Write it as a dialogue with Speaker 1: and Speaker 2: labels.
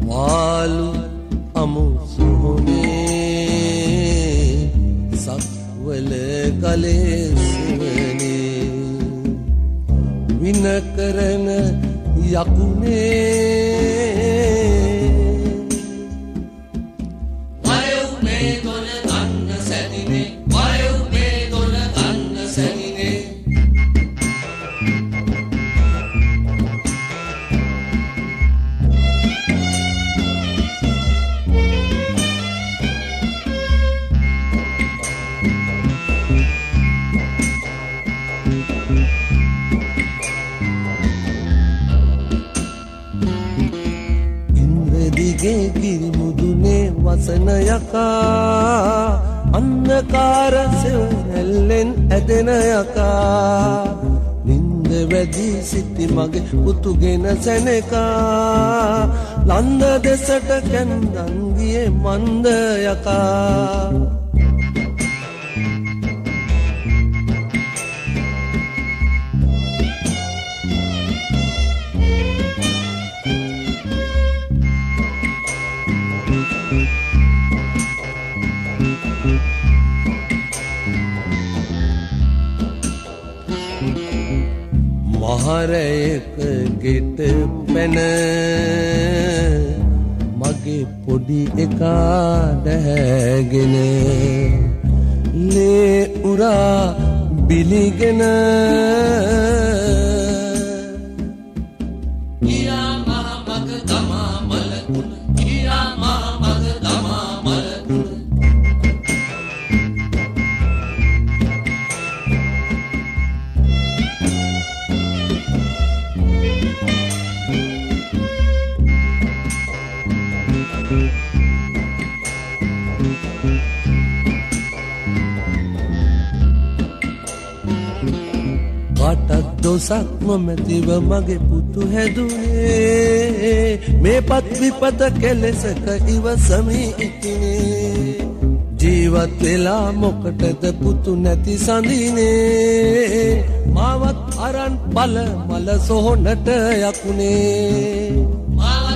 Speaker 1: Walu amu suhune sakwale kale sivane vinakarana yakune vayu me dona ganna sadine vayu me dona ganna sadine गिरी मुदुने वसन यका अन्नकार सेवनेल्लेन ඇදෙන යකා නින්ද වැදි සිටි මගේ පුතුගෙන සැනකා ලන්ද දෙසට කැන්දන් ගියේ මන්ද යකා මහරයක ගෙට පැන මගේ පොඩි එකා දැහැගෙන ලේ උරා බිලිගෙන ගියා මහ මග තමා මලකුණ ගියා මහ මග තමා මලකුණ කාටත් දොසක් නොමැතිව මගේ පුතු හැදුනේ මේ පත් විපත කෙලෙසක ඉවසමි ඉතිනේ ජීවත් වෙලා මොකටද පුතු නැති සඳිනේ මාවත් අරන් බල මල සොහොනට යකුනේ මාවත්